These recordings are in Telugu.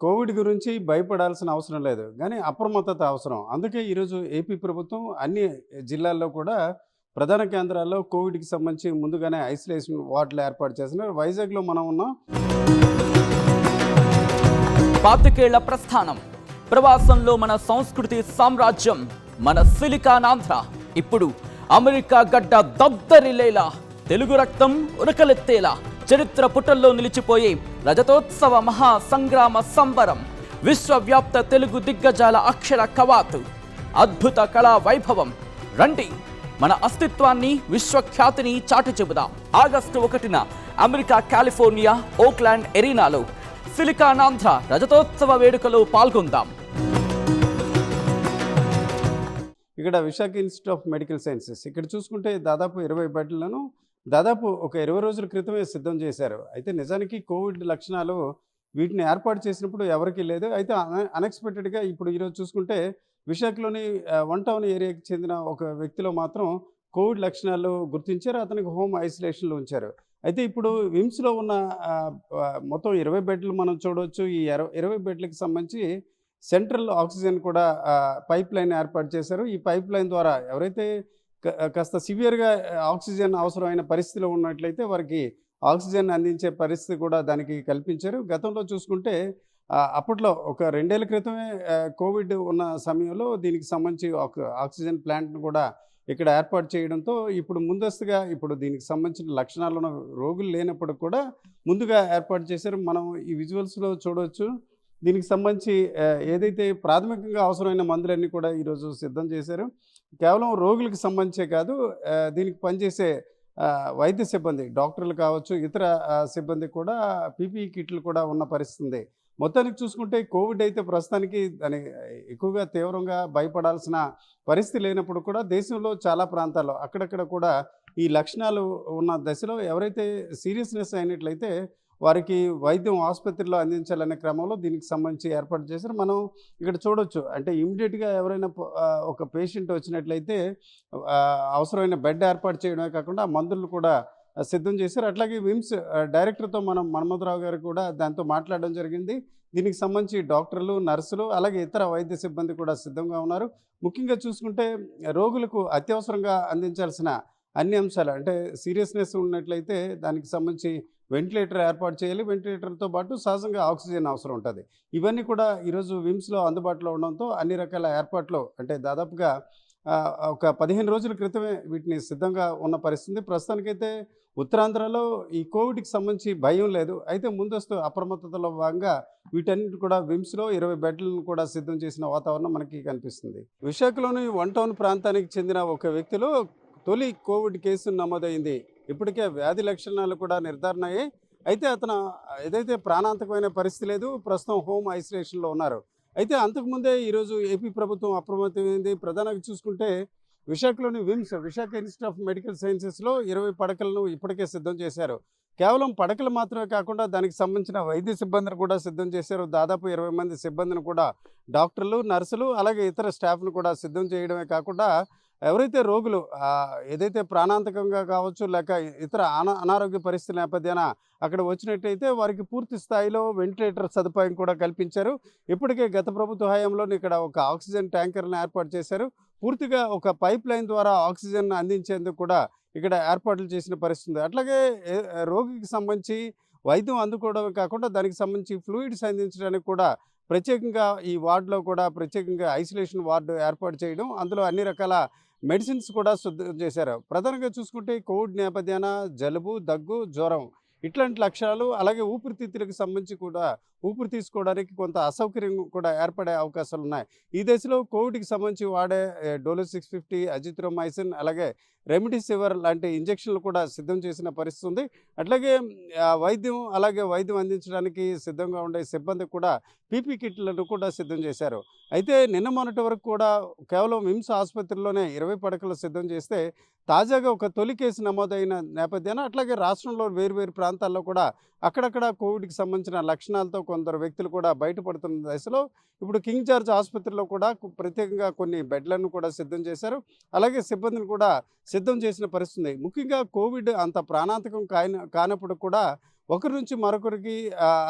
కోవిడ్ గురించి భయపడాల్సిన అవసరం లేదు. గానీ అప్రమత్తత అవసరం. అందుకే ఈరోజు ఏపీ ప్రభుత్వం అన్ని జిల్లాల్లో కూడా ప్రధాన కేంద్రాల్లో కోవిడ్‌కి సంబంధించి ముందుగానే ఐసోలేషన్ వార్డులు ఏర్పాటు చేస్తున్నారు. వైజాగ్‌లో మనం ఉన్నాం. పాతికేళ్ల ప్రస్థానం, ప్రవాసంలో మన సంస్కృతి సామ్రాజ్యం, మన సిలికానాంధ్ర ఇప్పుడు అమెరికా గడ్డ దద్దరిల్లేలా, తెలుగు రక్తం ఉరకలెత్తేలా చరిత్ర పుటల్లో నిలిచిపోయే రజతోత్సవ మహా సంగ్రామ సంబరం, విశ్వవ్యాప్త తెలుగు దిగ్గజాల అక్షర కవాతు, అద్భుత కళా వైభవం. రండి, మన అస్తిత్వాన్ని విశ్వఖ్యాతిని చాటి చెబుదాం. ఆగస్టు 1న అమెరికా కాలిఫోర్నియా ఓక్లాండ్ ఎరీనాలో సిలికానాంధ్ర రజతోత్సవ వేడుకలో పాల్గొందాం. ఇక్కడ Visakha institute of medical sciences ఇక్కడ చూసుకుంటే దాదాపు 20 బెడ్లను దాదాపు ఒక 20 రోజుల క్రితమే సిద్ధం చేశారు. అయితే నిజానికి కోవిడ్ లక్షణాలు వీటిని ఏర్పాటు చేసినప్పుడు ఎవరికీ లేదు. అయితే అన్ఎక్స్పెక్టెడ్‌గా ఇప్పుడు ఈరోజు చూసుకుంటే విశాఖలోని వన్ టౌన్ ఏరియాకి చెందిన ఒక వ్యక్తిలో మాత్రం కోవిడ్ లక్షణాలు గుర్తించారు. అతనికి హోమ్ ఐసోలేషన్‌లో ఉంచారు. అయితే ఇప్పుడు విమ్స్‌లో ఉన్న మొత్తం 20 బెడ్లు మనం చూడవచ్చు. ఈ 20 బెడ్లకి సంబంధించి సెంట్రల్ ఆక్సిజన్ కూడా పైప్ లైన్ ఏర్పాటు చేశారు. ఈ పైప్ లైన్ ద్వారా ఎవరైతే కాస్త సివియర్‌గా ఆక్సిజన్ అవసరమైన పరిస్థితిలో ఉన్నట్లయితే వారికి ఆక్సిజన్ అందించే పరిస్థితి కూడా దానికి కల్పించారు. గతంలో చూసుకుంటే అప్పట్లో ఒక 2 ఏళ్ల క్రితమే కోవిడ్ ఉన్న సమయంలో దీనికి సంబంధించి ఒక ఆక్సిజన్ ప్లాంట్‌ను కూడా ఇక్కడ ఏర్పాటు చేయడంతో ఇప్పుడు ముందస్తుగా ఇప్పుడు దీనికి సంబంధించిన లక్షణాలు ఉన్న రోగులు లేనప్పుడు కూడా ముందుగా ఏర్పాటు చేశారు. మనం ఈ విజువల్స్‌లో చూడవచ్చు. దీనికి సంబంధించి ఏదైతే ప్రాథమికంగా అవసరమైన మందులన్నీ కూడా ఈరోజు సిద్ధం చేశారు. కేవలం రోగులకు సంబంధించే కాదు, దీనికి పనిచేసే వైద్య సిబ్బంది, డాక్టర్లు కావచ్చు, ఇతర సిబ్బంది కూడా పీపీఈ కిట్లు కూడా ఉన్న పరిస్థితి ఉంది. మొత్తానికి చూసుకుంటే కోవిడ్ అయితే ప్రస్తుతానికి దాని ఎక్కువగా తీవ్రంగా భయపడాల్సిన పరిస్థితి లేనప్పుడు కూడా దేశంలో చాలా ప్రాంతాల్లో అక్కడక్కడ కూడా ఈ లక్షణాలు ఉన్న దశలో ఎవరైతే సీరియస్నెస్ అయినట్లయితే వారికి వైద్యం ఆసుపత్రిలో అందించాలనే క్రమంలో దీనికి సంబంధించి ఏర్పాటు చేశారు. మనం ఇక్కడ చూడొచ్చు. అంటే ఇమ్మీడియట్‌గా ఎవరైనా ఒక పేషెంట్ వచ్చినట్లయితే అవసరమైన బెడ్ ఏర్పాటు చేయడమే కాకుండా ఆ మందులు కూడా సిద్ధం చేశారు. అట్లాగే విమ్స్ డైరెక్టర్‌తో మనం మన్మథరావు గారు కూడా దాంతో మాట్లాడడం జరిగింది. దీనికి సంబంధించి డాక్టర్లు, నర్సులు అలాగే ఇతర వైద్య సిబ్బంది కూడా సిద్ధంగా ఉన్నారు. ముఖ్యంగా చూసుకుంటే రోగులకు అత్యవసరంగా అందించాల్సిన అన్ని అంశాలు అంటే సీరియస్నెస్ ఉన్నట్లయితే దానికి సంబంధించి వెంటిలేటర్ ఏర్పాటు చేయాలి. వెంటిలేటర్‌తో పాటు సహజంగా ఆక్సిజన్ అవసరం ఉంటుంది. ఇవన్నీ కూడా ఈరోజు విమ్స్‌లో అందుబాటులో ఉండడంతో అన్ని రకాల ఏర్పాట్లు అంటే దాదాపుగా ఒక 15 రోజుల క్రితమే వీటిని సిద్ధంగా ఉన్న పరిస్థితి. ప్రస్తుతానికైతే ఉత్తరాంధ్రలో ఈ కోవిడ్‌కి సంబంధించి భయం లేదు. అయితే ముందస్తు అప్రమత్తతలో భాగంగా వీటన్నిటి కూడా విమ్స్‌లో 20 బెడ్లను కూడా సిద్ధం చేసిన వాతావరణం మనకి కనిపిస్తుంది. విశాఖలోని వన్ టౌన్ ప్రాంతానికి చెందిన ఒక వ్యక్తిలో తొలి కోవిడ్ కేసు నమోదైంది. ఇప్పటికే వ్యాధి లక్షణాలు కూడా నిర్ధారణ అయ్యాయి. అయితే అతను ఏదైతే ప్రాణాంతకమైన పరిస్థితి లేదు, ప్రస్తుతం హోమ్ ఐసోలేషన్‌లో ఉన్నారు. అయితే అంతకుముందే ఈరోజు ఏపీ ప్రభుత్వం అప్రమత్తమైంది. ప్రధానంగా చూసుకుంటే విశాఖలోని విశాఖ ఇన్స్టిట్యూట్ ఆఫ్ మెడికల్ సైన్సెస్‌లో 20 పడకలను ఇప్పటికే సిద్ధం చేశారు. కేవలం పడకలు మాత్రమే కాకుండా దానికి సంబంధించిన వైద్య సిబ్బందిని కూడా సిద్ధం చేశారు. దాదాపు 20 మంది సిబ్బందిని కూడా డాక్టర్లు, నర్సులు అలాగే ఇతర స్టాఫ్‌ను కూడా సిద్ధం చేయడమే కాకుండా ఎవరైతే రోగులు ఏదైతే ప్రాణాంతకంగా కావచ్చు లేక ఇతర అనారోగ్య పరిస్థితుల నేపథ్యాన అక్కడ వచ్చినట్టయితే వారికి పూర్తి స్థాయిలో వెంటిలేటర్ సదుపాయం కూడా కల్పించారు. ఇప్పటికే గత ప్రభుత్వ హయాంలో ఇక్కడ ఒక ఆక్సిజన్ ట్యాంకర్‌ని ఏర్పాటు చేశారు. పూర్తిగా ఒక పైప్ లైన్ ద్వారా ఆక్సిజన్ అందించేందుకు కూడా ఇక్కడ ఏర్పాట్లు చేసిన పరిస్థితి. అట్లాగే రోగికి సంబంధించి వైద్యం అందుకోవడమే కాకుండా దానికి సంబంధించి ఫ్లూయిడ్స్ అందించడానికి కూడా ప్రత్యేకంగా ఈ వార్డులో కూడా ప్రత్యేకంగా ఐసోలేషన్ వార్డు ఏర్పాటు చేయడం, అందులో అన్ని రకాల మెడిసిన్స్ కూడా సిద్ధం చేశారు. ప్రధానంగా చూసుకుంటే కోవిడ్ నేపథ్యాన జలుబు, దగ్గు, జ్వరం ఇట్లాంటి లక్షణాలు అలాగే ఊపిరితిత్తులకు సంబంధించి కూడా ఊపిరి తీసుకోవడానికి కొంత అసౌకర్యం కూడా ఏర్పడే అవకాశాలు ఉన్నాయి. ఈ దశలో కోవిడ్‌కి సంబంధించి వాడే డోలో 650, అజిత్రోమైసిన్ అలాగే రెమిడిసివిర్ లాంటి ఇంజెక్షన్లు కూడా సిద్ధం చేసిన పరిస్థితి ఉంది. అట్లాగే వైద్యం అందించడానికి సిద్ధంగా ఉండే సిబ్బంది కూడా పీపీ కిట్లను కూడా సిద్ధం చేశారు. అయితే నిన్న మొన్నటి వరకు కూడా కేవలం విమ్స్ ఆసుపత్రిలోనే 20 పడకలు సిద్ధం చేస్తే తాజాగా ఒక తొలి కేసు నమోదైన నేపథ్యాన అట్లాగే రాష్ట్రంలో వేర్వేరు ప్రాంతాల్లో కూడా అక్కడక్కడ కోవిడ్‌కి సంబంధించిన లక్షణాలతో కొందరు వ్యక్తులు కూడా బయటపడుతున్న దశలో ఇప్పుడు కింగ్ జార్జ్ ఆసుపత్రిలో కూడా ప్రత్యేకంగా కొన్ని బెడ్లను కూడా సిద్ధం చేశారు. అలాగే సిబ్బందిని కూడా సిద్ధం చేసిన పరిస్థితి. ముఖ్యంగా కోవిడ్ అంత ప్రాణాంతకం కానప్పుడు కూడా ఒకరి నుంచి మరొకరికి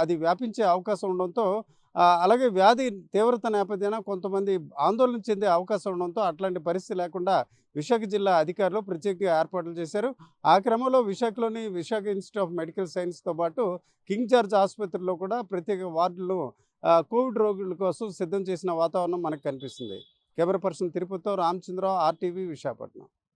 అది వ్యాపించే అవకాశం ఉండడంతో అలాగే వ్యాధి తీవ్రత నేపథ్యాన కొంతమంది ఆందోళన చెందే అవకాశం ఉండడంతో అట్లాంటి పరిస్థితి లేకుండా విశాఖ జిల్లా అధికారులు ప్రత్యేకంగా ఏర్పాట్లు చేశారు. ఆ క్రమంలో విశాఖలోని విశాఖ ఇన్స్టిట్యూట్ ఆఫ్ మెడికల్ సైన్స్తో పాటు కింగ్ జార్జ్ ఆసుపత్రిలో కూడా ప్రత్యేక వార్డులను కోవిడ్ రోగుల కోసం సిద్ధం చేసిన వాతావరణం మనకు కనిపిస్తుంది. కెమెరా పర్సన్ తిరుపతితో రామచంద్రరావు, RTV, విశాఖపట్నం.